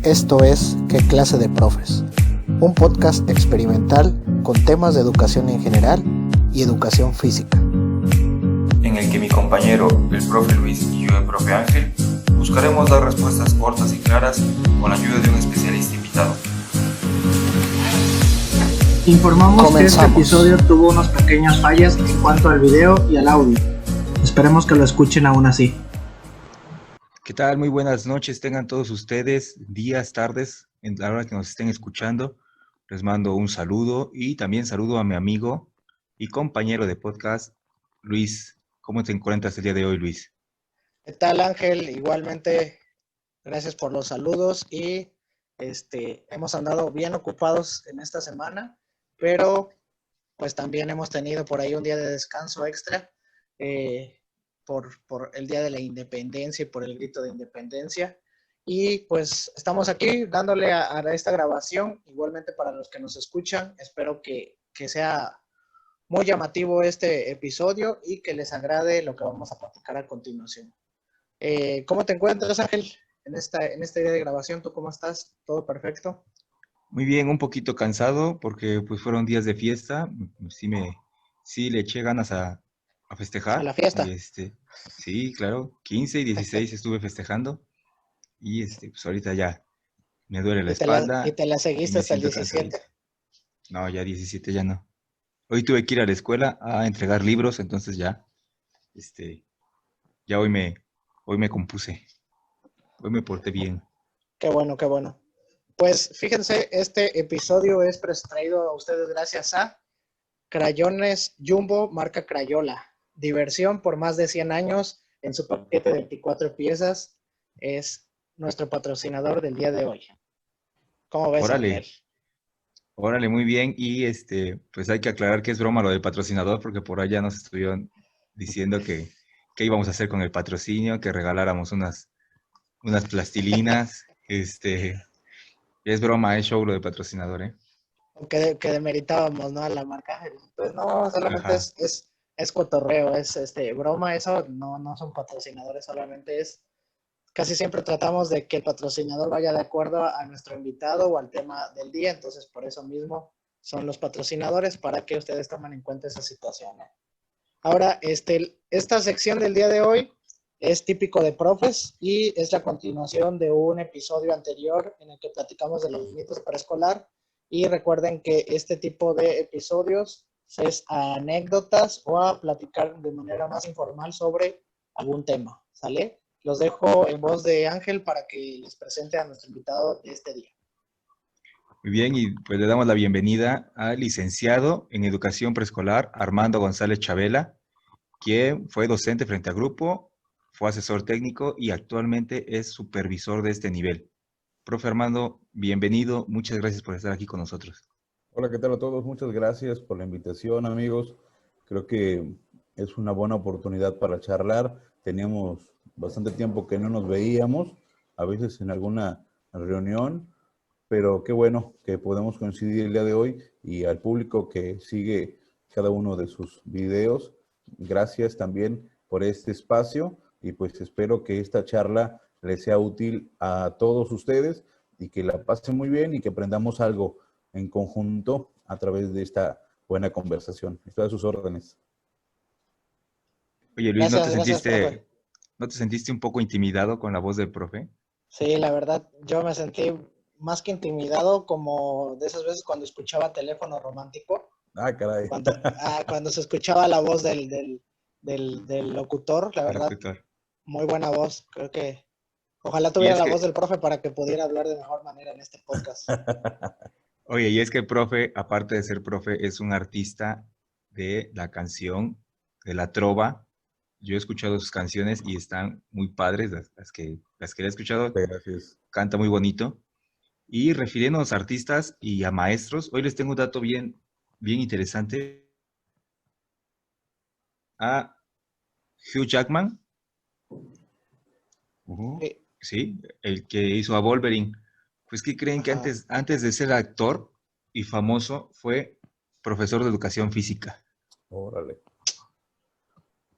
Esto es ¿Qué clase de profes? Un podcast experimental con temas de educación en general y educación física. En el que mi compañero, el profe Luis, y yo, el profe Ángel, buscaremos dar respuestas cortas y claras con la ayuda de un especialista invitado. Informamos que este episodio tuvo unas pequeñas fallas en cuanto al video y al audio. Esperemos que lo escuchen aún así. ¿Qué tal? Muy buenas noches tengan todos ustedes, días, tardes, en la hora que nos estén escuchando. Les mando un saludo y también saludo a mi amigo y compañero de podcast, Luis. ¿Cómo te encuentras el día de hoy, Luis? ¿Qué tal, Ángel? Igualmente, gracias por los saludos y hemos andado bien ocupados en esta semana, pero pues también hemos tenido por ahí un día de descanso extra por el Día de la Independencia y por el grito de independencia. Y pues estamos aquí dándole a esta grabación, igualmente para los que nos escuchan. Espero que sea muy llamativo este episodio y que les agrade lo que vamos a platicar a continuación. ¿Cómo te encuentras, Ángel, en este día de grabación? ¿Tú cómo estás? ¿Todo perfecto? Muy bien, un poquito cansado porque pues fueron días de fiesta. Sí le eché ganas a A festejar. la fiesta. Sí, claro, 15 y 16 estuve festejando y pues ahorita ya me duele la Y espalda te la y seguiste me hasta el siento 17. cansadito. No, ya 17 ya no. Hoy tuve que ir a la escuela a entregar libros, entonces ya hoy me compuse, hoy me porté bien. Qué bueno, qué bueno. Pues fíjense, este episodio es traído a ustedes gracias a Crayones Jumbo, marca Crayola. Diversión por más de 100 años en su paquete de 24 piezas. Es nuestro patrocinador del día de hoy. ¿Cómo ves, Ángel? Órale, órale, muy bien. Y pues hay que aclarar que es broma lo del patrocinador, porque por allá nos estuvieron diciendo que qué íbamos a hacer con el patrocinio, que regaláramos unas plastilinas. Es broma, es show lo del patrocinador, ¿eh? Que demeritábamos, ¿no? A la marca. Pues no, solamente Ajá. es cotorreo, es broma, eso no son patrocinadores, solamente es. Casi siempre tratamos de que el patrocinador vaya de acuerdo a nuestro invitado o al tema del día, entonces por eso mismo son los patrocinadores para que ustedes tomen en cuenta esa situación, ¿no? Ahora, esta sección del día de hoy es típico de profes y es la continuación de un episodio anterior en el que platicamos de los mitos preescolar. Y recuerden que este tipo de episodios es a anécdotas o a platicar de manera más informal sobre algún tema, ¿sale? Los dejo en voz de Ángel para que les presente a nuestro invitado de este día. Muy bien, y pues le damos la bienvenida al licenciado en Educación Preescolar, Armando González Chabela, quien fue docente frente a grupo, fue asesor técnico y actualmente es supervisor de este nivel. Profe Armando, bienvenido, muchas gracias por estar aquí con nosotros. Hola, ¿qué tal a todos? Muchas gracias por la invitación, amigos. Creo que es una buena oportunidad para charlar. Teníamos bastante tiempo que no nos veíamos, a veces en alguna reunión, pero qué bueno que podemos coincidir el día de hoy y al público que sigue cada uno de sus videos. Gracias también por este espacio y pues espero que esta charla les sea útil a todos ustedes y que la pasen muy bien y que aprendamos algo en conjunto a través de esta buena conversación. Estoy a sus órdenes. Oye, Luis, Gracias, profe. ¿no te sentiste un poco intimidado con la voz del profe? Sí, la verdad, yo me sentí más que intimidado, como de esas veces cuando escuchaba teléfono romántico, Ah, caray. cuando se escuchaba la voz del locutor, la El verdad, locutor. muy buena voz. Creo que ojalá Y tuviera es la voz que, del profe para que pudiera hablar de mejor manera en este podcast. oye, y es que el profe, aparte de ser profe, es un artista de la canción, de la trova. Yo he escuchado sus canciones y están muy padres, las que he escuchado, Gracias. canta muy bonito. Y refiriéndonos a artistas y a maestros, hoy les tengo un dato bien interesante. A Hugh Jackman, Sí, ¿sí? El que hizo a Wolverine. Pues, ¿qué creen que ajá. antes de ser actor y famoso fue profesor de educación física? Órale.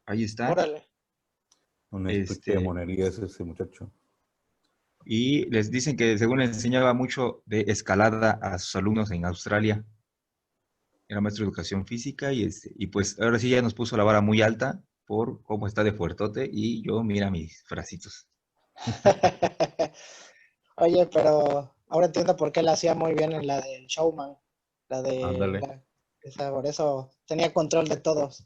Ahí está. Un estuche de Este, monerías ese muchacho. Y les dicen que según le enseñaba mucho de escalada a sus alumnos en Australia. Era maestro de educación física y pues ahora sí ya nos puso la vara muy alta por cómo está de fuertote y yo mira mis bracitos. Oye, pero ahora entiendo por qué la hacía muy bien en la del Showman. La de Ándale. por eso tenía control de todos,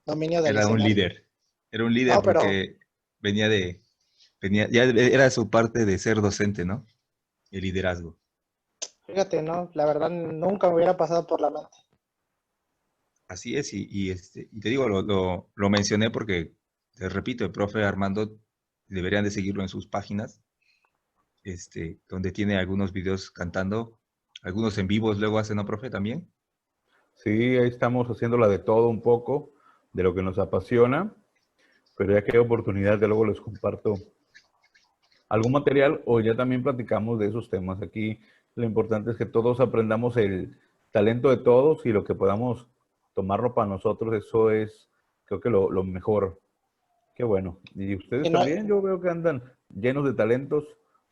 dominio del escenario. Era un líder No, pero porque ya era su parte de ser docente, ¿no? El liderazgo. fíjate, no, la verdad nunca me hubiera pasado por la mente. Así es, y te digo, lo mencioné porque, te repito, el profe Armando deberían de seguirlo en sus páginas, donde tiene algunos videos cantando, algunos en vivos luego hace, ¿no, profe? También. Sí, ahí estamos haciéndola de todo un poco, de lo que nos apasiona, pero ya que hay oportunidad, que luego les comparto algún material o ya también platicamos de esos temas. Aquí lo importante es que todos aprendamos el talento de todos y lo que podamos tomarlo para nosotros, eso es creo que lo mejor. Qué bueno. Y ustedes Si no, también, yo veo que andan llenos de talentos.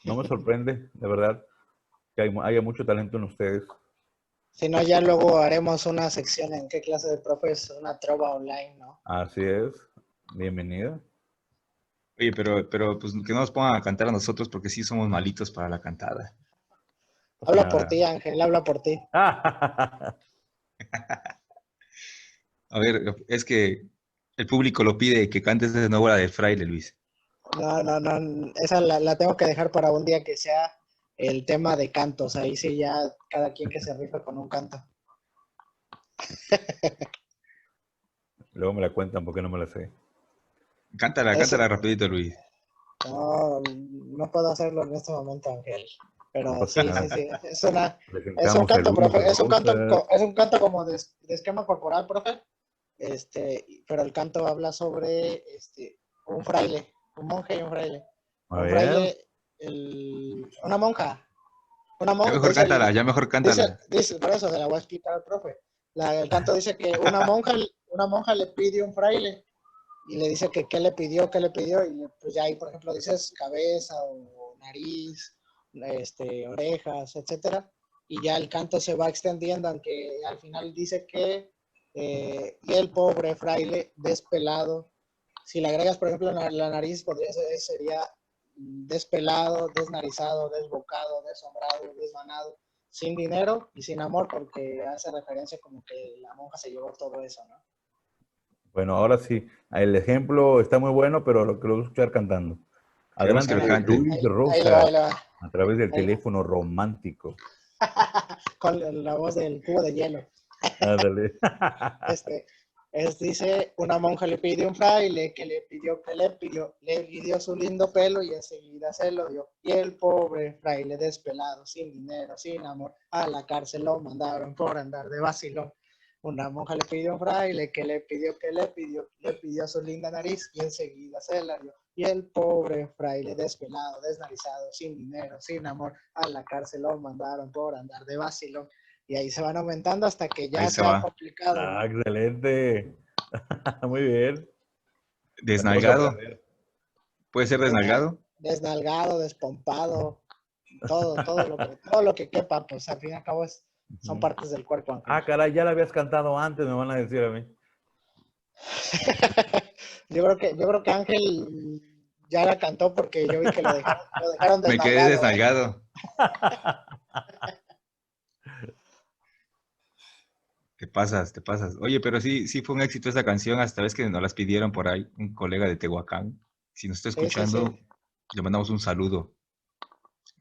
No me sorprende, de verdad, que haya mucho talento en ustedes. si no, ya luego haremos una sección en qué clase de profe es una trova online, ¿no? Así es. Bienvenida. Oye, pero pues que no nos pongan a cantar a nosotros porque sí somos malitos para la cantada. Habla por Nada. ti, Ángel, habla por ti. A ver, es que el público lo pide que cantes de nuevo la del fraile, Luis. No, no, no, esa la tengo que dejar para un día que sea el tema de cantos. Ahí sí ya cada quien que se rifa con un canto. Luego me la cuentan porque no me la sé. Cántala, Es, cántala rapidito, Luis. no, no puedo hacerlo en este momento, Ángel. No Pero pasa sí, nada. sí, sí. Es un Presentamos a canto, Luis profe. Rosa. Es un canto como de esquema corporal, profe. Pero el canto habla sobre un fraile, un monje y un fraile. A Un ver. fraile, una monja. Ya mejor cántala, ya mejor cántala. Por eso se la voy a explicar al profe. El canto dice que una monja le pide un fraile y le dice que qué le pidió, y pues ya ahí, por ejemplo, dices cabeza o nariz, orejas, etcétera, y ya el canto se va extendiendo, aunque al final dice que y el pobre fraile despelado, si le agregas, por ejemplo, la nariz, sería despelado, desnarizado, desbocado, deshombrado, desvanado, sin dinero y sin amor, porque hace referencia como que la monja se llevó todo eso, ¿no? Bueno, ahora sí. El ejemplo está muy bueno, pero lo que lo voy a escuchar cantando. Queremos que lo Adelante, cante. Luis Ahí le va, Rosa, ahí le va. a través del Ahí, teléfono romántico. con la voz del cubo de hielo. Ándale. Este, dice, una monja le pidió un fraile que le pidió su lindo pelo y enseguida se lo dio. Y el pobre fraile despelado, sin dinero, sin amor, a la cárcel lo mandaron por andar de vacilón. Una monja le pidió un fraile que le pidió su linda nariz y enseguida se la dio. Y el pobre fraile despelado, desnarizado, sin dinero, sin amor, a la cárcel lo mandaron por andar de vacilón. Y ahí se van aumentando hasta que Ahí ya se sea va. complicado, Ah, ¿no? excelente. Muy bien. Venimos a Desnalgado. aprender. ¿Puede ser desnalgado? Desnalgado, despompado, todo lo que quepa, pues al fin y al cabo son Ujú. partes del cuerpo, Ángel. Ah, caray, ya la habías cantado antes, me van a decir a mí. Yo creo que Ángel ya la cantó porque yo vi que lo dejaron Me quedé desnalgado, ¿eh? desnalgado. Te pasas, te pasas. Oye, pero sí, sí fue un éxito esta canción, hasta vez que nos las pidieron por ahí un colega de Tehuacán. Si nos está Sí, sí, sí. escuchando, le mandamos un saludo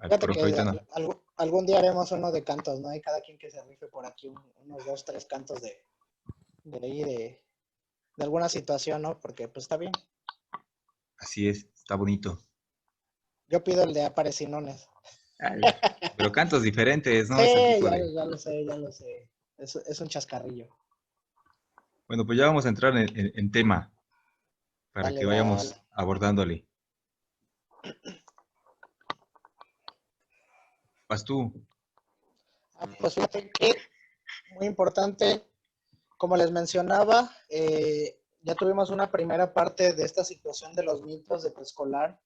al Fíjate profe. que Ahorita no. algún día haremos uno de cantos, ¿no? Hay cada quien que se rife por aquí unos 2, 3 cantos de alguna situación, ¿no? Porque pues está bien. Así es, está bonito. Yo pido el de Aparecinones. Ay, pero cantos diferentes, ¿no? Ese Sí, tipo de... ya lo sé, ya lo sé. Es un chascarrillo. Bueno, pues ya vamos a entrar en tema para Dale, que vayamos dale. abordándole. Vas tú. Pues fíjate que muy importante, como les mencionaba, ya tuvimos una primera parte de esta situación de los mitos de preescolar.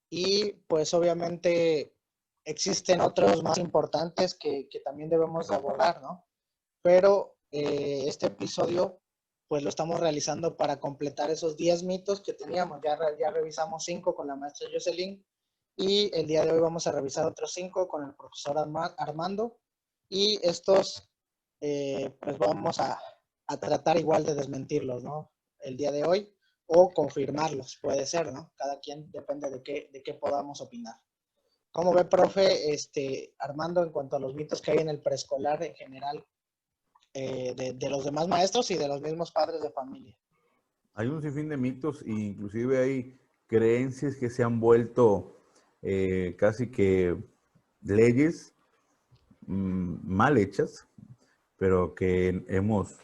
Y pues obviamente existen otros más importantes que también debemos de abordar, ¿no? Pero este episodio pues lo estamos realizando para completar esos 10 mitos que teníamos. Ya revisamos 5 con la maestra Jocelyn y el día de hoy vamos a revisar otros 5 con el profesor Armando, y estos pues vamos a tratar igual de desmentirlos, ¿no? El día de hoy, o confirmarlos, puede ser, ¿no? Cada quien depende de qué podamos opinar. ¿Cómo ve, profe, Armando, en cuanto a los mitos que hay en el preescolar en general, de los demás maestros y de los mismos padres de familia? Hay un sinfín de mitos e inclusive hay creencias que se han vuelto casi que leyes mal hechas, pero que hemos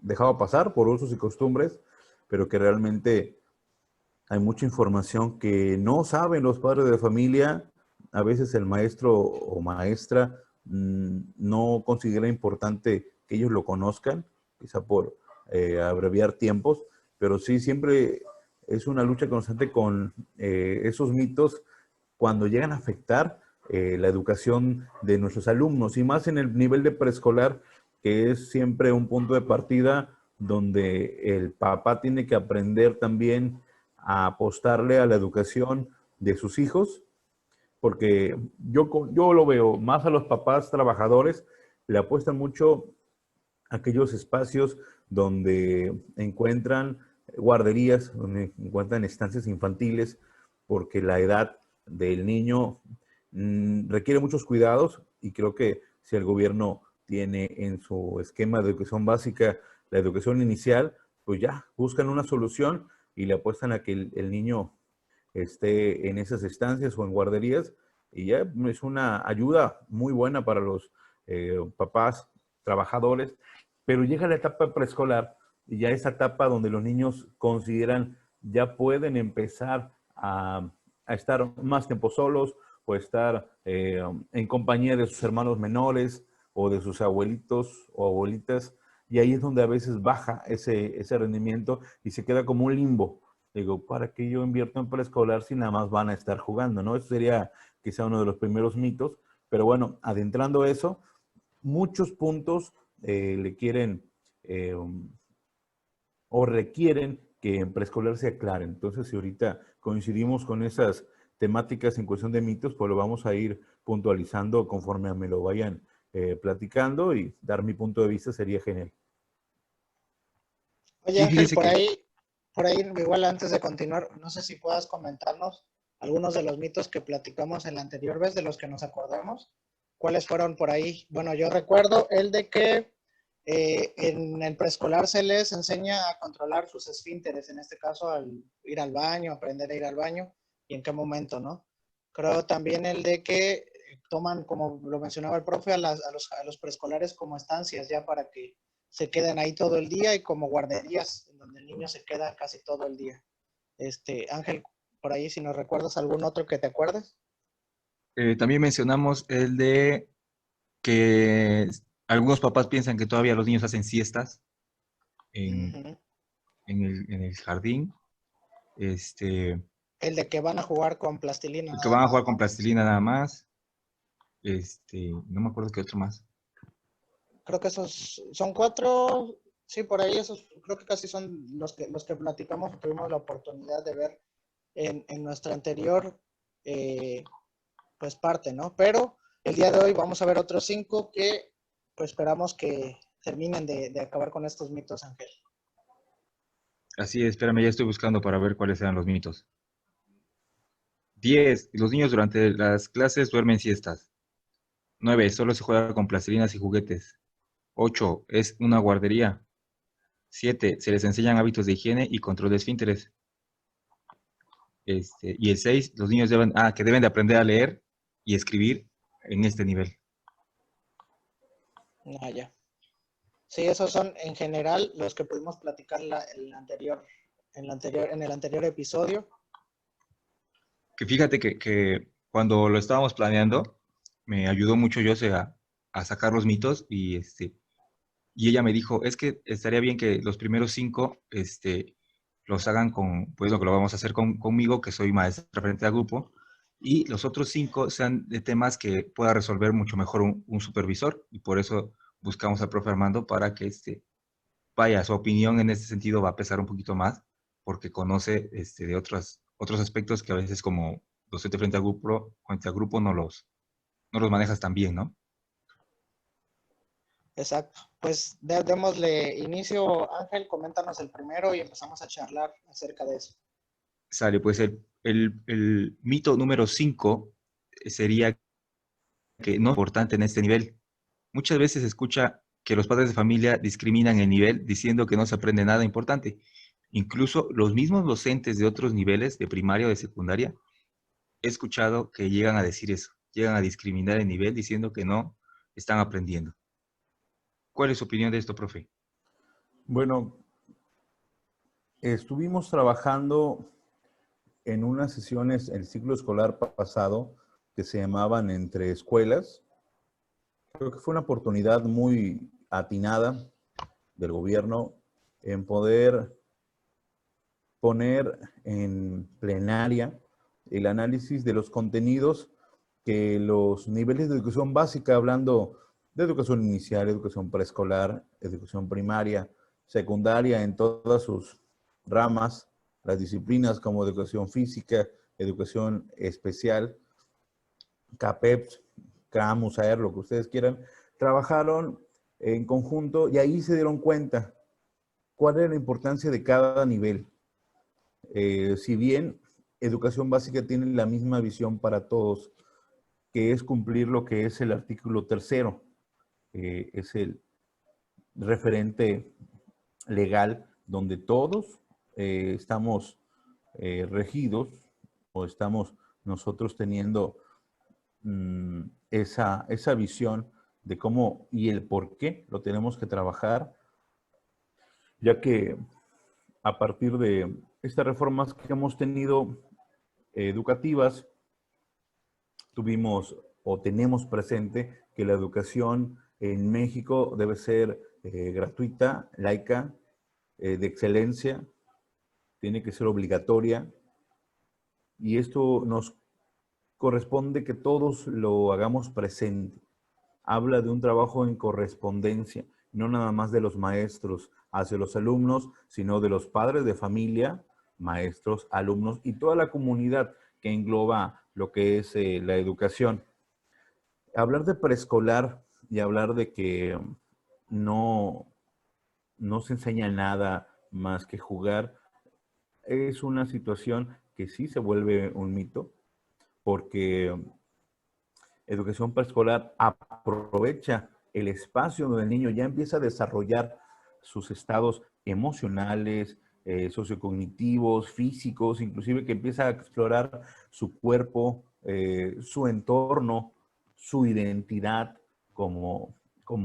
dejado pasar por usos y costumbres, pero que realmente hay mucha información que no saben los padres de familia. A veces el maestro o maestra no considera importante que ellos lo conozcan, quizá por abreviar tiempos, pero sí siempre es una lucha constante con esos mitos cuando llegan a afectar la educación de nuestros alumnos, y más en el nivel de preescolar, que es siempre un punto de partida donde el papá tiene que aprender también a apostarle a la educación de sus hijos, porque yo lo veo más a los papás trabajadores, le apuestan mucho a aquellos espacios donde encuentran guarderías, donde encuentran estancias infantiles, porque la edad del niño requiere muchos cuidados, y creo que si el gobierno tiene en su esquema de educación básica la educación inicial, pues ya buscan una solución y le apuestan a que el niño esté en esas estancias o en guarderías, y ya es una ayuda muy buena para los papás trabajadores. Pero llega la etapa preescolar, y ya esa etapa donde los niños consideran ya pueden empezar a estar más tiempo solos, o estar en compañía de sus hermanos menores o de sus abuelitos o abuelitas, y ahí es donde a veces baja ese rendimiento y se queda como un limbo. Digo, ¿para qué yo invierto en preescolar si nada más van a estar jugando, no? Eso sería quizá uno de los primeros mitos, pero bueno, adentrando eso, muchos puntos le quieren o requieren que en preescolar se aclaren. Entonces, si ahorita coincidimos con esas temáticas en cuestión de mitos, pues lo vamos a ir puntualizando conforme me lo vayan platicando, y dar mi punto de vista sería genial. Oye, Sí, Ángel, fíjese que por ahí, igual antes de continuar, no sé si puedas comentarnos algunos de los mitos que platicamos en la anterior vez, de los que nos acordamos. ¿Cuáles fueron por ahí? Bueno, yo recuerdo el de que en el preescolar se les enseña a controlar sus esfínteres, en este caso al ir al baño, aprender a ir al baño y en qué momento, ¿no? Creo también el de que toman, como lo mencionaba el profe, a los preescolares como estancias ya para que se queden ahí todo el día, y como guarderías en donde el niño se queda casi todo el día. Ángel, por ahí si nos recuerdas algún otro que te acuerdes. también mencionamos el de que algunos papás piensan que todavía los niños hacen siestas en, Uh-huh. en el jardín. El de que van a jugar con plastilina Que nada van a más, jugar con ¿no? plastilina nada más. No me acuerdo qué otro más. Creo que esos son 4, sí, por ahí esos creo que casi son los que platicamos, tuvimos la oportunidad de ver en nuestra anterior pues parte, ¿no? Pero el día de hoy vamos a ver otros 5 que pues esperamos que terminen de acabar con estos mitos, Ángel. Así es, espérame, ya estoy buscando para ver cuáles eran los mitos. 10. Los niños durante las clases duermen siestas. 9. Solo se juega con plastilinas y juguetes. 8. Es una guardería. 7. Se les enseñan hábitos de higiene y control de esfínteres. Y el 6. Los niños que deben de aprender a leer y escribir en este nivel. Ah, ya. Sí, esos son en general los que pudimos platicar en el anterior episodio. Que fíjate que cuando lo estábamos planeando, me ayudó mucho Jose a sacar los mitos, y ella me dijo, es que estaría bien que los primeros 5 los hagan con, pues lo que lo vamos a hacer conmigo, que soy maestra frente al grupo, y los otros 5 sean de temas que pueda resolver mucho mejor un supervisor, y por eso buscamos al profe Armando para que vaya, su opinión en este sentido va a pesar un poquito más, porque conoce de otros aspectos que a veces como docente frente al grupo no los manejas tan bien, ¿no? Exacto. Pues démosle inicio, Ángel, coméntanos el primero y empezamos a charlar acerca de eso. Sale, pues el mito número 5 sería que no es importante en este nivel. Muchas veces se escucha que los padres de familia discriminan el nivel diciendo que no se aprende nada importante. Incluso los mismos docentes de otros niveles, de primaria o de secundaria, he escuchado que llegan a decir eso, llegan a discriminar el nivel diciendo que no están aprendiendo. ¿Cuál es su opinión de esto, profe? Bueno, estuvimos trabajando en unas sesiones el ciclo escolar pasado que se llamaban Entre Escuelas. Creo que fue una oportunidad muy atinada del gobierno en poder poner en plenaria el análisis de los contenidos que los niveles de educación básica, hablando de educación inicial, educación preescolar, educación primaria, secundaria, en todas sus ramas, las disciplinas como educación física, educación especial, CAPEPS, CRAM, USAER, lo que ustedes quieran, trabajaron en conjunto y ahí se dieron cuenta cuál era la importancia de cada nivel. Si bien educación básica tiene la misma visión para todos, que es cumplir lo que es el artículo 3º, es el referente legal donde todos estamos regidos o estamos nosotros teniendo esa visión de cómo y el por qué lo tenemos que trabajar, ya que a partir de estas reformas que hemos tenido educativas, tuvimos o tenemos presente que la educación en México debe ser gratuita, laica, de excelencia, tiene que ser obligatoria, y esto nos corresponde que todos lo hagamos presente. Habla de un trabajo en correspondencia, no nada más de los maestros hacia los alumnos, sino de los padres de familia, maestros, alumnos y toda la comunidad que engloba lo que es la educación. Hablar de preescolar y hablar de que no se enseña nada más que jugar es una situación que sí se vuelve un mito, porque educación preescolar aprovecha el espacio donde el niño ya empieza a desarrollar sus estados emocionales, sociocognitivos, físicos, inclusive que empieza a explorar su cuerpo, su entorno, su identidad como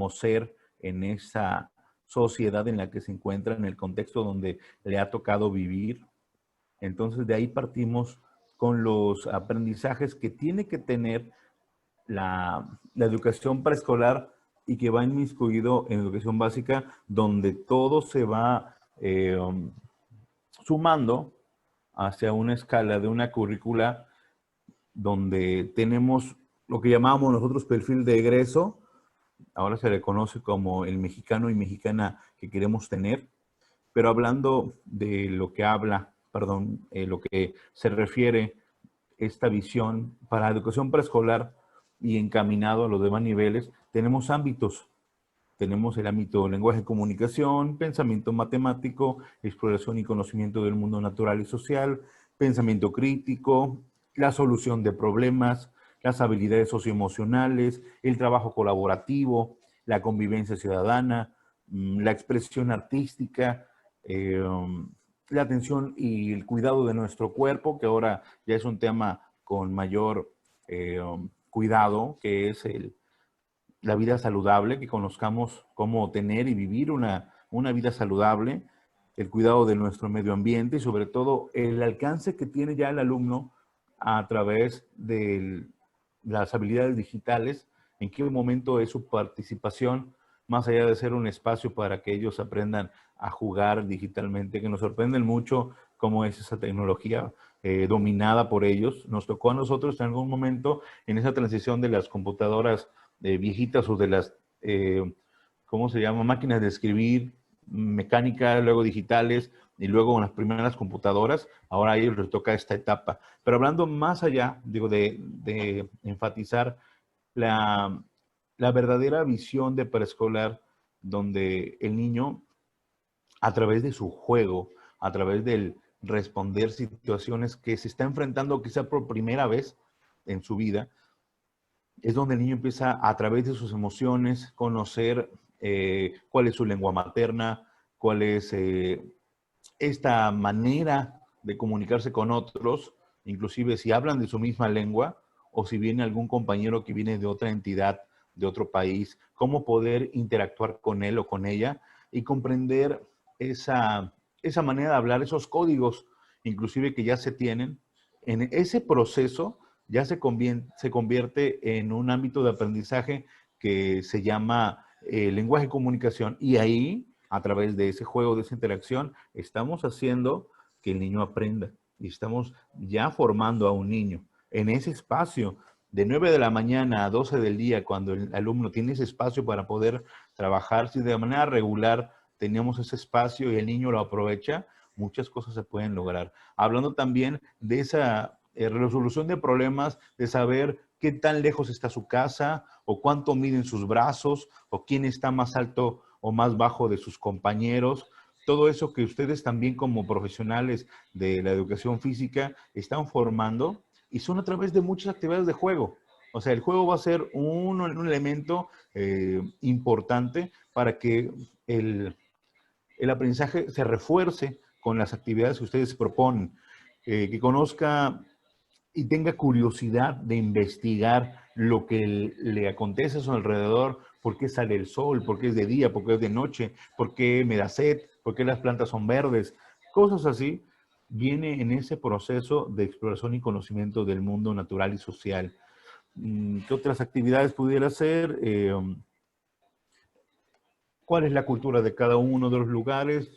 ser en esa sociedad en la que se encuentra, en el contexto donde le ha tocado vivir. Entonces de ahí partimos con los aprendizajes que tiene que tener la educación preescolar y que va inmiscuido en educación básica, donde todo se va sumando hacia una escala de una currícula donde tenemos lo que llamamos nosotros perfil de egreso, ahora se le conoce como el mexicano y mexicana que queremos tener, pero hablando de lo que lo que se refiere esta visión para educación preescolar y encaminado a los demás niveles, tenemos ámbitos. Tenemos el ámbito lenguaje y comunicación, pensamiento matemático, exploración y conocimiento del mundo natural y social, pensamiento crítico, la solución de problemas, las habilidades socioemocionales, el trabajo colaborativo, la convivencia ciudadana, la expresión artística, la atención y el cuidado de nuestro cuerpo, que ahora ya es un tema con mayor cuidado, que es la vida saludable, que conozcamos cómo tener y vivir una vida saludable, el cuidado de nuestro medio ambiente y sobre todo el alcance que tiene ya el alumno a través de las habilidades digitales, en qué momento es su participación, más allá de ser un espacio para que ellos aprendan a jugar digitalmente, que nos sorprenden mucho cómo es esa tecnología, dominada por ellos. Nos tocó a nosotros en algún momento en esa transición de las computadoras viejitas o de las, ¿cómo se llama? Máquinas de escribir, mecánica, luego digitales y luego las primeras computadoras. Ahora a ellos les toca esta etapa. Pero hablando más allá, digo, de enfatizar la verdadera visión de preescolar, donde el niño, a través de su juego, a través del responder situaciones que se está enfrentando quizá por primera vez en su vida, es donde el niño empieza a través de sus emociones conocer cuál es su lengua materna, cuál es esta manera de comunicarse con otros, inclusive si hablan de su misma lengua o si viene algún compañero que viene de otra entidad, de otro país, cómo poder interactuar con él o con ella y comprender esa manera de hablar, esos códigos, inclusive que ya se tienen. En ese proceso ya se convierte en un ámbito de aprendizaje que se llama lenguaje de comunicación, y ahí, a través de ese juego, de esa interacción, estamos haciendo que el niño aprenda y estamos ya formando a un niño en ese espacio de 9 de la mañana a 12 del día, cuando el alumno tiene ese espacio para poder trabajar. Si de manera regular tenemos ese espacio y el niño lo aprovecha, muchas cosas se pueden lograr. Hablando también de esa resolución de problemas, de saber qué tan lejos está su casa, o cuánto miden sus brazos, o quién está más alto o más bajo de sus compañeros. Todo eso que ustedes también como profesionales de la educación física están formando, y son a través de muchas actividades de juego. O sea, el juego va a ser un elemento importante para que el aprendizaje se refuerce con las actividades que ustedes proponen, que conozca y tenga curiosidad de investigar lo que le acontece a su alrededor, por qué sale el sol, por qué es de día, por qué es de noche, por qué me da sed, por qué las plantas son verdes, cosas así. Viene en ese proceso de exploración y conocimiento del mundo natural y social. ¿Qué otras actividades pudiera hacer? ¿Cuál es la cultura de cada uno de los lugares?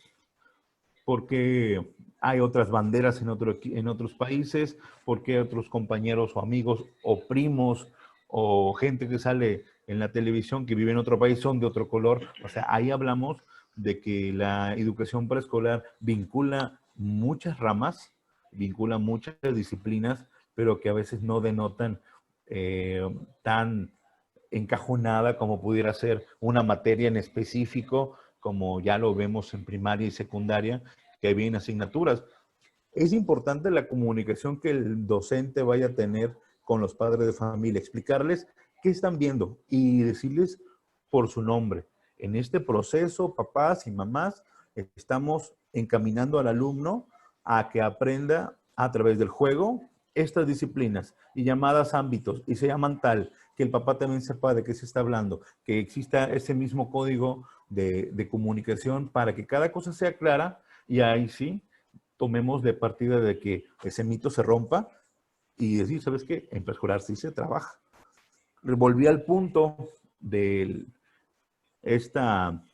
¿Por qué hay otras banderas en otros países? ¿Por qué otros compañeros o amigos o primos o gente que sale en la televisión que vive en otro país son de otro color? O sea, ahí hablamos de que la educación preescolar vincula muchas ramas, vincula muchas disciplinas, pero que a veces no denotan tan encajonada como pudiera ser una materia en específico, como ya lo vemos en primaria y secundaria, que hay bien asignaturas. Es importante la comunicación que el docente vaya a tener con los padres de familia, explicarles qué están viendo y decirles por su nombre. En este proceso, papás y mamás, estamos encaminando al alumno a que aprenda a través del juego estas disciplinas y llamadas ámbitos, y se llaman tal, que el papá también sepa de qué se está hablando, que exista ese mismo código de comunicación para que cada cosa sea clara, y ahí sí tomemos de partida de que ese mito se rompa y decir, ¿sabes qué? En preescolar sí se trabaja. Volví al punto de esta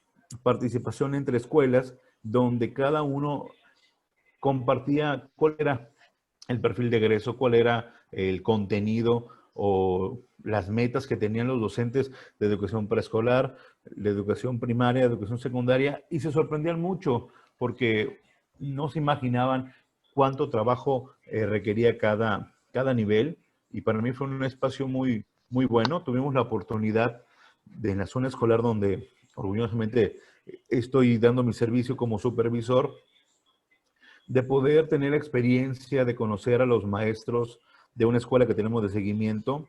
participación entre escuelas, donde cada uno compartía cuál era el perfil de egreso, cuál era el contenido o las metas que tenían los docentes de educación preescolar, de educación primaria, de educación secundaria, y se sorprendían mucho porque no se imaginaban cuánto trabajo requería cada nivel, y para mí fue un espacio muy, muy bueno. Tuvimos la oportunidad en la zona escolar donde orgullosamente estoy dando mi servicio como supervisor, de poder tener la experiencia de conocer a los maestros de una escuela que tenemos de seguimiento,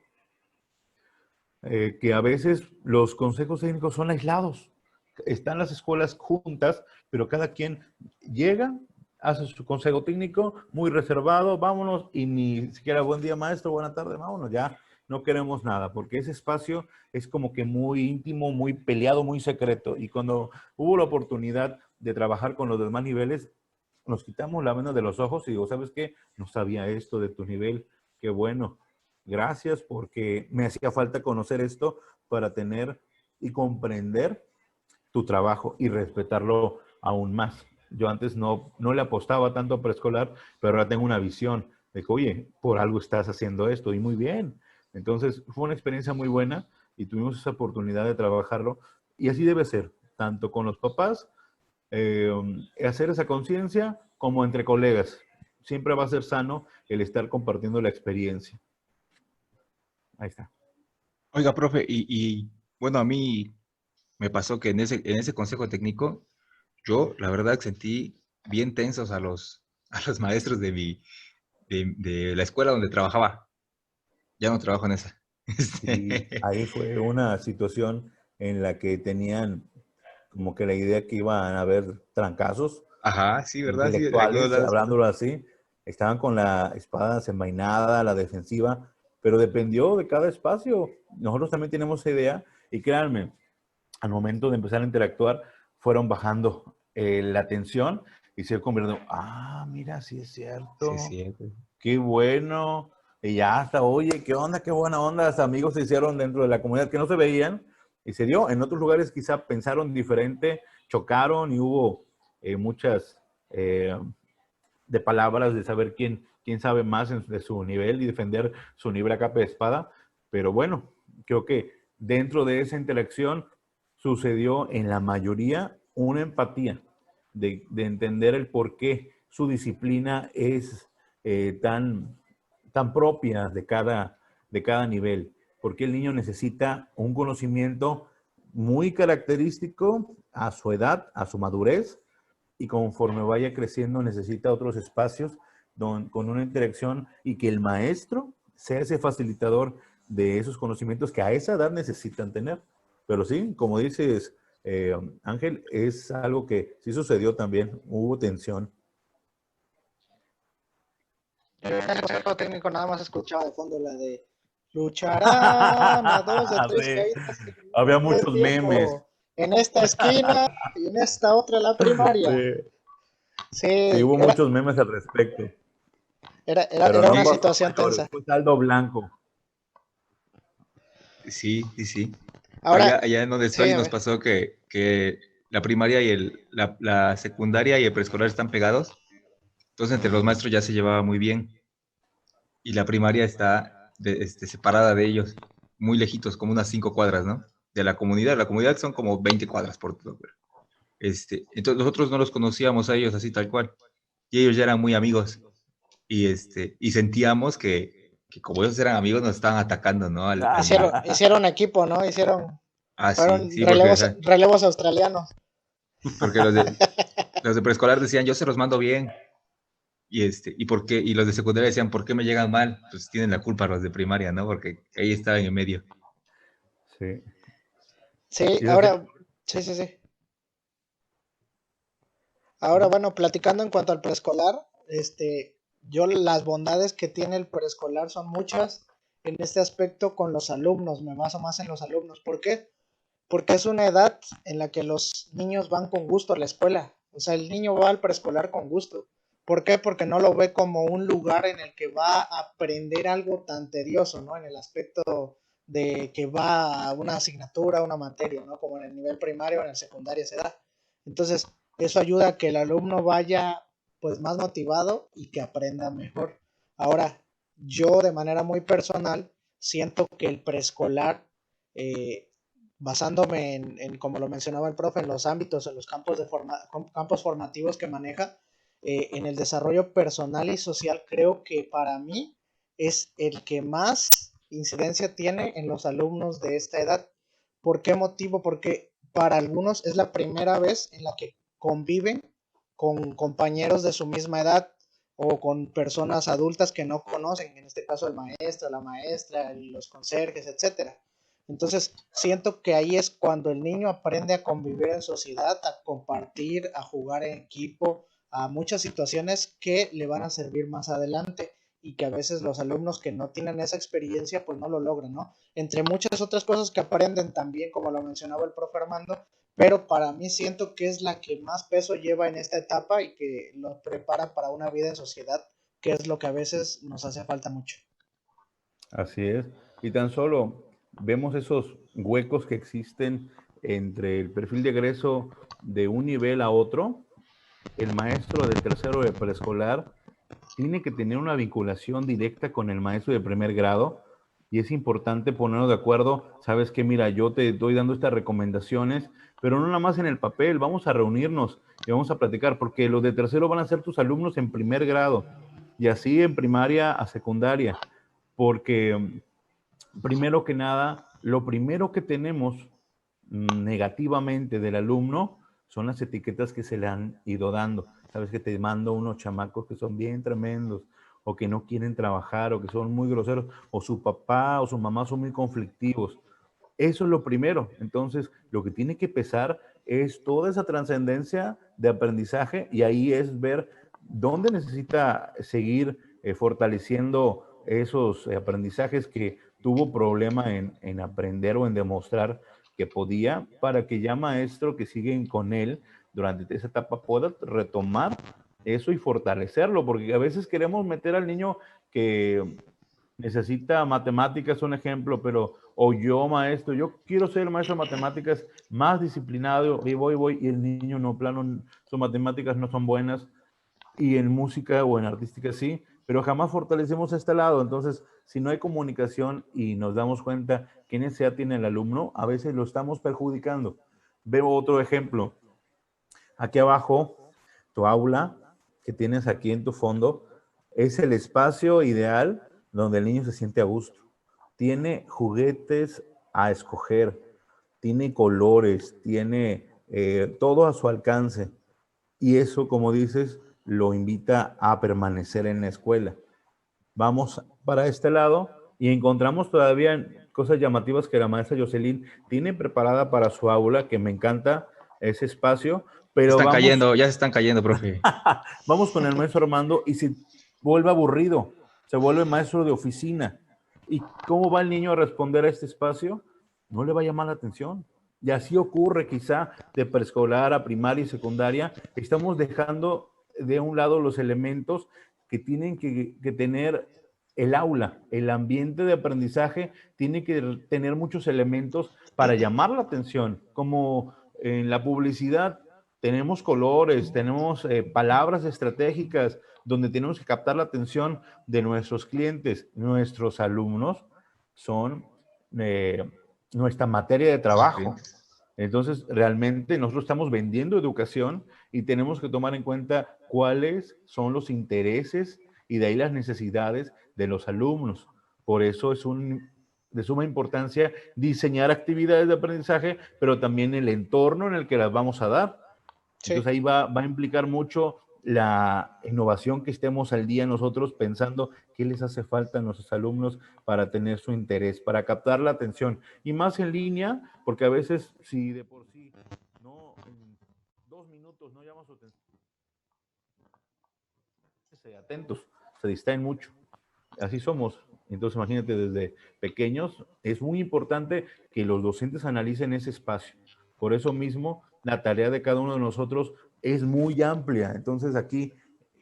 que a veces los consejos técnicos son aislados. Están las escuelas juntas, pero cada quien llega, hace su consejo técnico muy reservado, vámonos, y ni siquiera buen día maestro, buena tarde, vámonos, ya no queremos nada, porque ese espacio es como que muy íntimo, muy peleado, muy secreto. Y cuando hubo la oportunidad de trabajar con los demás niveles, nos quitamos la venda de los ojos y digo, ¿sabes qué? No sabía esto de tu nivel, qué bueno. Gracias, porque me hacía falta conocer esto para tener y comprender tu trabajo y respetarlo aún más. Yo antes no le apostaba tanto a preescolar, pero ahora tengo una visión de que, oye, por algo estás haciendo esto y muy bien. Entonces fue una experiencia muy buena y tuvimos esa oportunidad de trabajarlo y así debe ser, tanto con los papás, hacer esa conciencia como entre colegas. Siempre va a ser sano el estar compartiendo la experiencia. Ahí está. Oiga, profe, bueno, a mí me pasó que en ese consejo técnico, yo la verdad sentí bien tensos a los maestros de la escuela donde trabajaba. Ya no trabajo en esa. Y ahí fue una situación en la que tenían como que la idea que iban a haber trancazos Ajá, sí, ¿verdad? Sí, de algunos intelectuales, lados. hablándolo así. Estaban con la espada desenvainada, la defensiva, pero dependió de cada espacio. Nosotros también tenemos esa idea y créanme, al momento de empezar a interactuar, fueron bajando la tensión y se convirtiendo, mira, sí es Sí, cierto, sí. qué bueno. Y ya hasta, oye, qué onda, qué buena onda. Hasta amigos se hicieron dentro de la comunidad que no se veían y se dio. En otros lugares quizá pensaron diferente, chocaron y hubo muchas de palabras de saber quién sabe más de su nivel y defender su nivel a capa de espada. Pero bueno, creo que dentro de esa interacción sucedió en la mayoría una empatía de entender el por qué su disciplina es tan propia de cada nivel. Porque el niño necesita un conocimiento muy característico a su edad, a su madurez, y conforme vaya creciendo necesita otros espacios con una interacción y que el maestro sea ese facilitador de esos conocimientos que a esa edad necesitan tener. Pero sí, como dices, Ángel, es algo que sí sucedió también, hubo tensión. En el consejo técnico nada más escuchaba de fondo la de lucharán a dos de tres Sí, caídas había de muchos memes. tiempo en esta esquina y en esta otra la primaria. Sí, sí, Sí, hubo muchos memes al respecto, pero era no una Sí, pasó a situación mayores, tensa. fue saldo blanco. sí, sí, sí. Ahora, Allá en donde sí, estoy a nos ver. pasó que la primaria y la secundaria y el preescolar están pegados. Entonces entre los maestros ya se llevaba muy bien. Y la primaria está separada de ellos, muy lejitos, como unas 5 cuadras, ¿no? De la comunidad. La comunidad son como 20 cuadras por todo. Entonces nosotros no los conocíamos a ellos así tal cual. Y ellos ya eran muy amigos. Y sentíamos que como ellos eran amigos nos estaban atacando, ¿no? Al nivel. Hicieron equipo, ¿no? Ah, sí, Fueron sí, porque, o relevos australianos. porque los de preescolar decían, yo se los mando bien. Y los de secundaria decían, ¿por qué me llegan mal? Pues tienen la culpa los de primaria, ¿no? Porque ahí estaban en medio. Sí. Sí, Y así, ahora, sí. Ahora, bueno, platicando en cuanto al preescolar, yo las bondades que tiene el preescolar son muchas en este aspecto con los alumnos, me baso más en los alumnos. ¿Por qué? Porque es una edad en la que los niños van con gusto a la escuela. O sea, el niño va al preescolar con gusto. ¿Por qué? Porque no lo ve como un lugar en el que va a aprender algo tan tedioso, ¿no? En el aspecto de que va a una asignatura, una materia, ¿no? Como en el nivel primario o en el secundario se da. Entonces, eso ayuda a que el alumno vaya pues más motivado y que aprenda mejor. Ahora, yo de manera muy personal siento que el preescolar basándome como lo mencionaba el profe, en los ámbitos, en los campos formativos que maneja, en el desarrollo personal y social, creo que para mí es el que más incidencia tiene en los alumnos de esta edad. ¿Por qué motivo? Porque para algunos es la primera vez en la que conviven con compañeros de su misma edad o con personas adultas que no conocen, en este caso el maestro, la maestra, los conserjes, etcétera. Entonces, siento que ahí es cuando el niño aprende a convivir en sociedad, a compartir, a jugar en equipo, a muchas situaciones que le van a servir más adelante y que a veces los alumnos que no tienen esa experiencia pues no lo logran, ¿no? Entre muchas otras cosas que aprenden también, como lo mencionaba el profe Armando, pero para mí siento que es la que más peso lleva en esta etapa y que los prepara para una vida en sociedad, que es lo que a veces nos hace falta mucho. así es. Y tan solo vemos esos huecos que existen entre el perfil de egreso de un nivel a otro. El maestro del tercero de preescolar tiene que tener una vinculación directa con el maestro de primer grado y es importante ponernos de acuerdo. Sabes que, mira, yo te estoy dando estas recomendaciones, pero no nada más en el papel, vamos a reunirnos y vamos a platicar, porque los de tercero van a ser tus alumnos en primer grado y así en primaria a secundaria, porque primero que nada, lo primero que tenemos negativamente del alumno son las etiquetas que se le han ido dando. Sabes que te mando unos chamacos que son bien tremendos, o que no quieren trabajar, o que son muy groseros, o su papá o su mamá son muy conflictivos. Eso es lo primero. Entonces, lo que tiene que pesar es toda esa trascendencia de aprendizaje y ahí es ver dónde necesita seguir fortaleciendo esos aprendizajes que tuvo problema en aprender o en demostrar que podía, para que ya maestro que siguen con él durante esa etapa pueda retomar eso y fortalecerlo, porque a veces queremos meter al niño que necesita matemáticas, un ejemplo, pero, o yo maestro, yo quiero ser maestro de matemáticas más disciplinado y voy, y el niño no, plano, sus matemáticas no son buenas, y en música o en artística sí, pero jamás fortalecemos este lado. Entonces, si no hay comunicación y nos damos cuenta qué necesidad tiene el alumno, a veces lo estamos perjudicando. Veo otro ejemplo. Aquí abajo, tu aula que tienes aquí en tu fondo, es el espacio ideal donde el niño se siente a gusto. Tiene juguetes a escoger, tiene colores, tiene todo a su alcance. Y eso, como dices, lo invita a permanecer en la escuela. Vamos para este lado y encontramos todavía cosas llamativas que la maestra Jocelyn tiene preparada para su aula, que me encanta ese espacio, pero Están vamos, cayendo, ya se están cayendo, profe. vamos con el maestro Armando y se vuelve aburrido, se vuelve maestro de oficina. ¿Y cómo va el niño a responder a este espacio? No le va a llamar la atención. Y así ocurre quizá de preescolar a primaria y secundaria. Estamos dejando de un lado los elementos que tienen que tener el aula, el ambiente de aprendizaje tiene que tener muchos elementos para llamar la atención, como en la publicidad tenemos colores, tenemos palabras estratégicas donde tenemos que captar la atención de nuestros clientes, nuestros alumnos son nuestra materia de trabajo. Entonces, realmente nosotros estamos vendiendo educación y tenemos que tomar en cuenta cuáles son los intereses y de ahí las necesidades de los alumnos. Por eso es de suma importancia diseñar actividades de aprendizaje, pero también el entorno en el que las vamos a dar. Sí. Entonces ahí va a implicar mucho la innovación que estemos al día nosotros pensando qué les hace falta a nuestros alumnos para tener su interés, para captar la atención. Y más en línea, porque a veces si de por sí no, en 2 minutos no llaman su atención, atentos, se distraen mucho. Así somos. Entonces imagínate, desde pequeños es muy importante que los docentes analicen ese espacio. Por eso mismo la tarea de cada uno de nosotros es muy amplia. Entonces aquí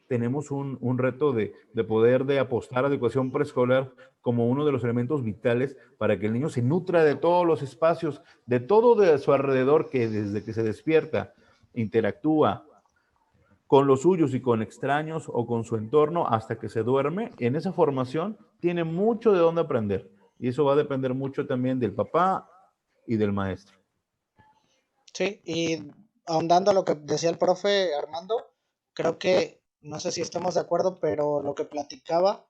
tenemos un reto de poder de apostar a la educación preescolar como uno de los elementos vitales para que el niño se nutra de todos los espacios, de todo de su alrededor, que desde que se despierta interactúa con los suyos y con extraños o con su entorno hasta que se duerme. En esa formación tiene mucho de dónde aprender y eso va a depender mucho también del papá y del maestro. Sí, y ahondando a lo que decía el profe Armando, creo que, no sé si estamos de acuerdo, pero lo que platicaba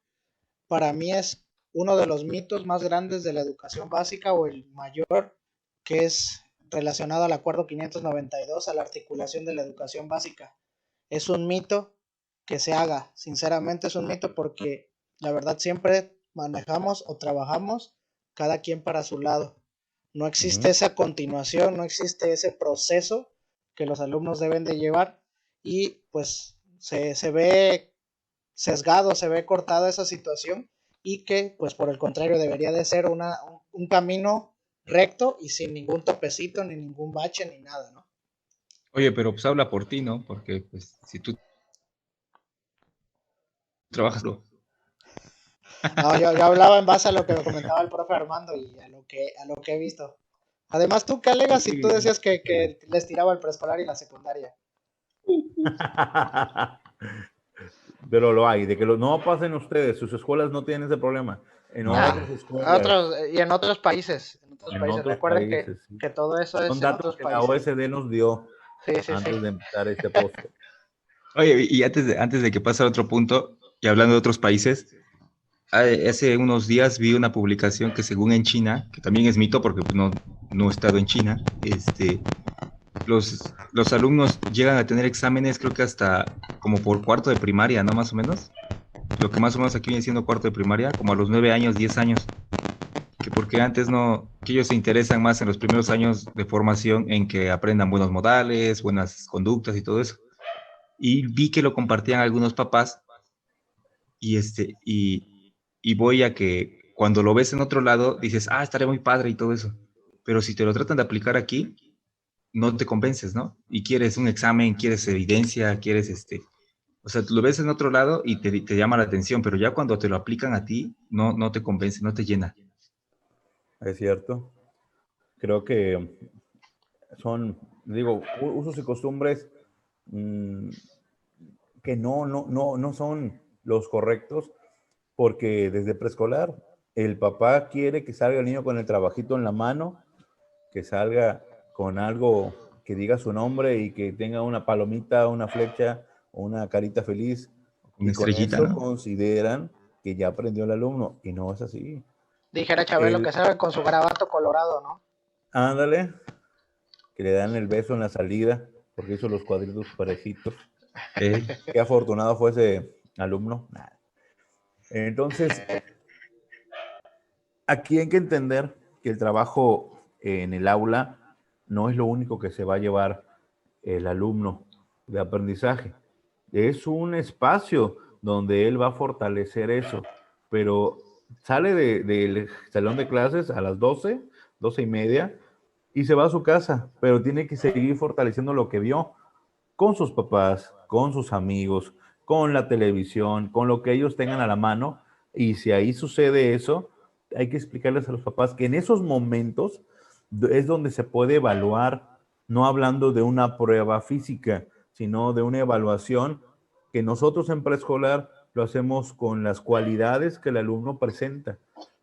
para mí es uno de los mitos más grandes de la educación básica, o el mayor, que es relacionado al Acuerdo 592, a la articulación de la educación básica. Es un mito que se haga, sinceramente es un mito, porque la verdad siempre manejamos o trabajamos cada quien para su lado. No existe esa continuación, no existe ese proceso que los alumnos deben de llevar y pues se ve sesgado, se ve cortada esa situación, y que pues por el contrario debería de ser un camino recto y sin ningún topecito, ni ningún bache, ni nada, ¿no? Oye, pero pues habla por ti, ¿no? Porque pues si tú trabajas... No, yo hablaba en base a lo que me comentaba el profe Armando y a lo que he visto. Además, ¿tú qué alegas si tú decías que les tiraba el preescolar y la secundaria? Pero lo hay, de que no pasen ustedes, sus escuelas no tienen ese problema. En otras escuelas, Y en otros países. en otros Recuerden países, sí. que todo eso Son es en datos otros que la países. OSD nos dio Sí, sí, antes sí. de empezar este post. Oye, y antes de que pase a otro punto, y hablando de otros países, hace unos días vi una publicación que según en China, que también es mito porque pues, no he estado en China, los alumnos llegan a tener exámenes creo que hasta como por cuarto de primaria, ¿no? Más o menos. Lo que más o menos aquí viene siendo cuarto de primaria, como a los 9 años, 10 años. Que porque antes no, que ellos se interesan más en los primeros años de formación en que aprendan buenos modales, buenas conductas y todo eso. Y vi que lo compartían algunos papás y voy a que cuando lo ves en otro lado dices, estaría muy padre y todo eso. Pero si te lo tratan de aplicar aquí, no te convences, ¿no? Y quieres un examen, quieres evidencia, quieres o sea, tú lo ves en otro lado y te llama la atención, pero ya cuando te lo aplican a ti, no te convence, no te llena. Es cierto. Creo que son, digo, usos y costumbres que no son los correctos, porque desde preescolar el papá quiere que salga el niño con el trabajito en la mano, que salga con algo que diga su nombre y que tenga una palomita, una flecha o una carita feliz, Una y con estrellita, eso ¿no? consideran que ya aprendió el alumno, y no es así. Dijera Chabelo que sabe con su garabato colorado, ¿no? Ándale, que le dan el beso en la salida porque hizo los cuadritos parejitos. Qué afortunado fue ese alumno. Nah. Entonces, aquí hay que entender que el trabajo en el aula no es lo único que se va a llevar el alumno de aprendizaje. Es un espacio donde él va a fortalecer eso, pero sale del salón de clases a las 12:30, y se va a su casa, pero tiene que seguir fortaleciendo lo que vio con sus papás, con sus amigos, con la televisión, con lo que ellos tengan a la mano. Y si ahí sucede eso, hay que explicarles a los papás que en esos momentos es donde se puede evaluar, no hablando de una prueba física, sino de una evaluación que nosotros en preescolar lo hacemos con las cualidades que el alumno presenta,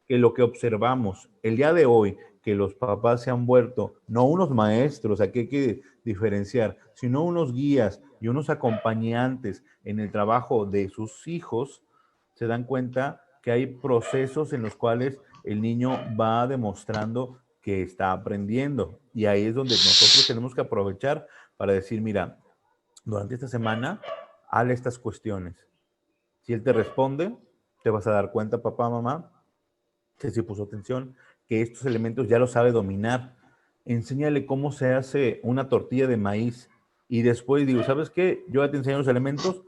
que lo que observamos el día de hoy, que los papás se han vuelto no unos maestros, aquí hay que diferenciar, sino unos guías y unos acompañantes en el trabajo de sus hijos, se dan cuenta que hay procesos en los cuales el niño va demostrando que está aprendiendo. Y ahí es donde nosotros tenemos que aprovechar para decir, mira, durante esta semana, hazle estas cuestiones. Si él te responde, te vas a dar cuenta, papá, mamá, que sí puso atención, que estos elementos ya los sabe dominar. Enséñale cómo se hace una tortilla de maíz y después digo, ¿sabes qué? Yo ya te enseño los elementos,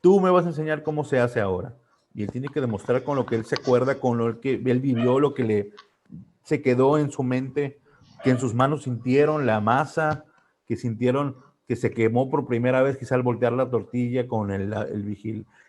tú me vas a enseñar cómo se hace ahora. Y él tiene que demostrar con lo que él se acuerda, con lo que él vivió, lo que se quedó en su mente, que en sus manos sintieron la masa, que sintieron que se quemó por primera vez quizá al voltear la tortilla con el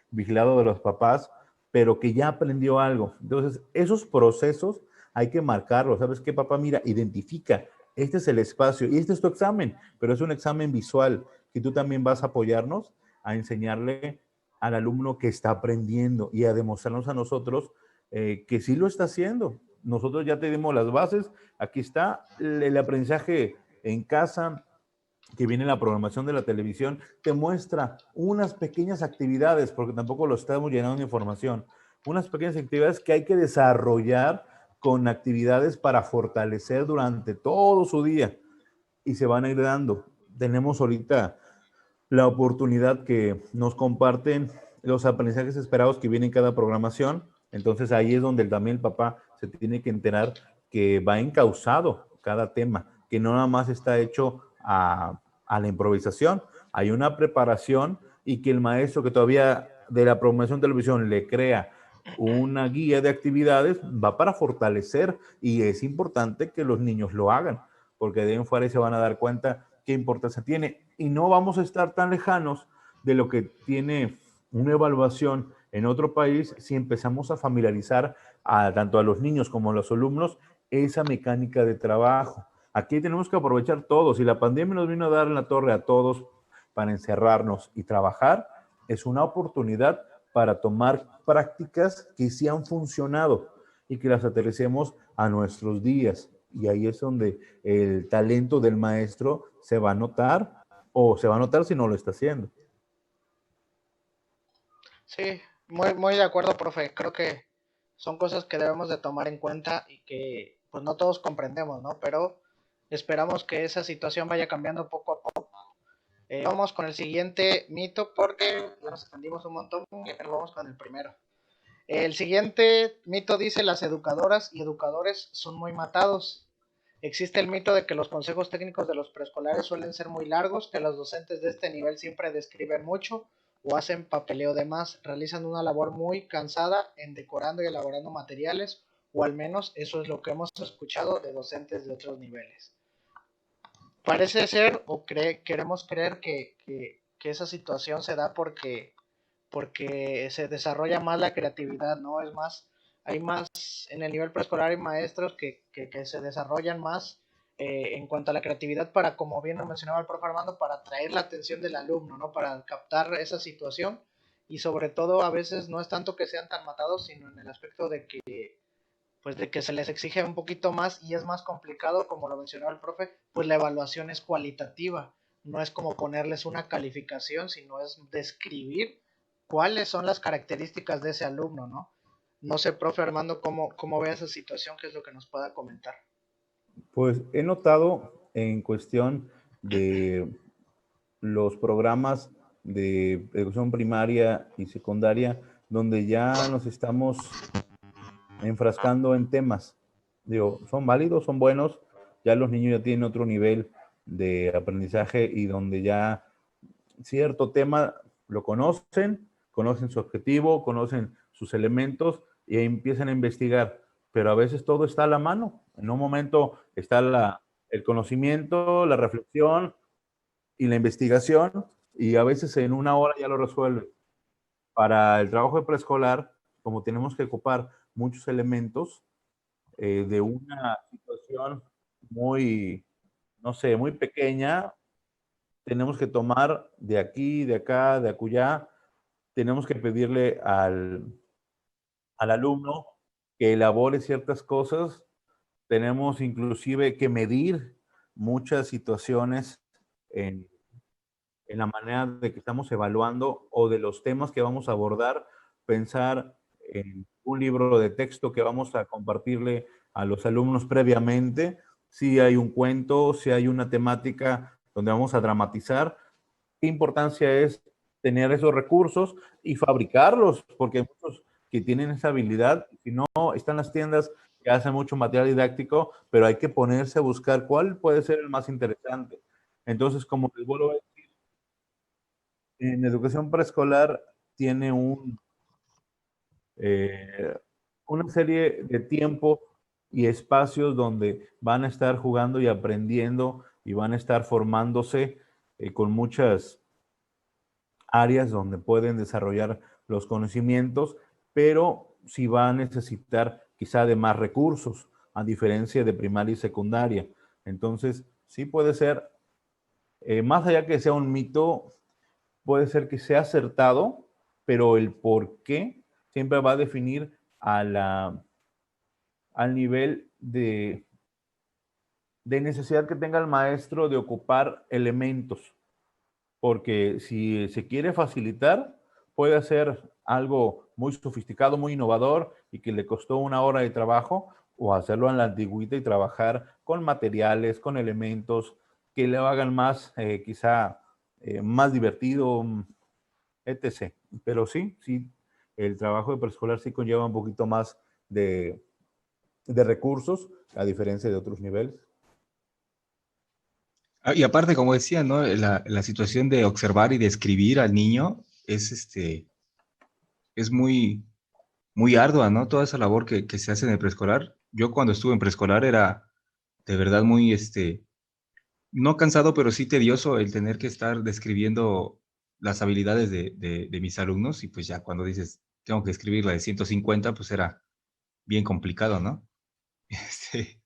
vigilado de los papás, pero que ya aprendió algo. Entonces, esos procesos hay que marcarlos. ¿Sabes qué, papá? Mira, identifica, este es el espacio y este es tu examen, pero es un examen visual que tú también vas a apoyarnos a enseñarle al alumno que está aprendiendo y a demostrarnos a nosotros que sí lo está haciendo. Nosotros ya te dimos las bases, aquí está el aprendizaje en casa, que viene la programación de la televisión, te muestra unas pequeñas actividades, porque tampoco lo estamos llenando de información, unas pequeñas actividades que hay que desarrollar con actividades para fortalecer durante todo su día y se van a ir dando. Tenemos ahorita la oportunidad que nos comparten los aprendizajes esperados que vienen en cada programación. Entonces ahí es donde también el papá se tiene que enterar que va encauzado cada tema, que no nada más está hecho a la improvisación. Hay una preparación y que el maestro que todavía de la programación de televisión le crea una guía de actividades va para fortalecer, y es importante que los niños lo hagan, porque de ahí en fuera se van a dar cuenta qué importancia tiene. Y no vamos a estar tan lejanos de lo que tiene una evaluación en otro país si empezamos a familiarizar tanto a los niños como a los alumnos esa mecánica de trabajo. Aquí tenemos que aprovechar todo. Si la pandemia nos vino a dar en la torre a todos para encerrarnos y trabajar, es una oportunidad para tomar prácticas que sí han funcionado y que las aterricemos a nuestros días. Y ahí es donde el talento del maestro se va a notar, o se va a notar si no lo está haciendo. Sí, muy de acuerdo, profe. Creo que son cosas que debemos de tomar en cuenta y que pues no todos comprendemos, ¿no? Pero esperamos que esa situación vaya cambiando poco a poco. Vamos con el siguiente mito porque ya nos extendimos un montón, pero vamos con el primero. El siguiente mito dice: las educadoras y educadores son muy matados. Existe el mito de que los consejos técnicos de los preescolares suelen ser muy largos, que los docentes de este nivel siempre describen mucho o hacen papeleo de más, realizan una labor muy cansada en decorando y elaborando materiales, o al menos eso es lo que hemos escuchado de docentes de otros niveles. Parece ser o queremos creer que esa situación se da porque se desarrolla más la creatividad, ¿no? Es más, hay más, en el nivel preescolar hay maestros que se desarrollan más en cuanto a la creatividad para, como bien lo mencionaba el profe Armando, para atraer la atención del alumno, ¿no? Para captar esa situación y sobre todo a veces no es tanto que sean tan matados, sino en el aspecto de que pues de que se les exige un poquito más y es más complicado, como lo mencionaba el profe, pues la evaluación es cualitativa, no es como ponerles una calificación, sino es describir cuáles son las características de ese alumno, ¿no? No sé, profe Armando, cómo ve esa situación, qué es lo que nos pueda comentar. Pues he notado en cuestión de los programas de educación primaria y secundaria, donde ya nos estamos enfrascando en temas. Digo, son válidos, son buenos, ya los niños ya tienen otro nivel de aprendizaje y donde ya cierto tema lo conocen, conocen su objetivo, conocen sus elementos y empiezan a investigar. Pero a veces todo está a la mano. En un momento está el conocimiento, la reflexión y la investigación, y a veces en una hora ya lo resuelve. Para el trabajo de preescolar, como tenemos que ocupar muchos elementos de una situación muy, no sé, muy pequeña, tenemos que tomar de aquí, de acá, de acullá, tenemos que pedirle al alumno que elabore ciertas cosas, tenemos inclusive que medir muchas situaciones en la manera de que estamos evaluando o de los temas que vamos a abordar, pensar en un libro de texto que vamos a compartirle a los alumnos previamente, si hay un cuento, si hay una temática donde vamos a dramatizar, qué importancia es tener esos recursos y fabricarlos, porque hay muchos que tienen esa habilidad, si no, están las tiendas que hacen mucho material didáctico, pero hay que ponerse a buscar cuál puede ser el más interesante. Entonces, como les vuelvo a decir, en educación preescolar tiene una serie de tiempo y espacios donde van a estar jugando y aprendiendo y van a estar formándose con muchas áreas donde pueden desarrollar los conocimientos, pero sí va a necesitar quizá de más recursos, a diferencia de primaria y secundaria. Entonces, sí puede ser, más allá que sea un mito, puede ser que sea acertado, pero el por qué siempre va a definir al nivel de necesidad que tenga el maestro de ocupar elementos. Porque si se quiere facilitar, puede hacer algo muy sofisticado, muy innovador y que le costó una hora de trabajo, o hacerlo en la antigüita y trabajar con materiales, con elementos que le hagan más, quizá, más divertido, etc. Pero sí, el trabajo de preescolar sí conlleva un poquito más de recursos, a diferencia de otros niveles. Y aparte, como decía, ¿no? La situación de observar y de escribir al niño es muy ardua, ¿no? Toda esa labor que se hace en el preescolar. Yo cuando estuve en preescolar era de verdad muy, no cansado, pero sí tedioso el tener que estar describiendo las habilidades de mis alumnos, y pues ya cuando dices, tengo que escribir la de 150, pues era bien complicado, ¿no? Este,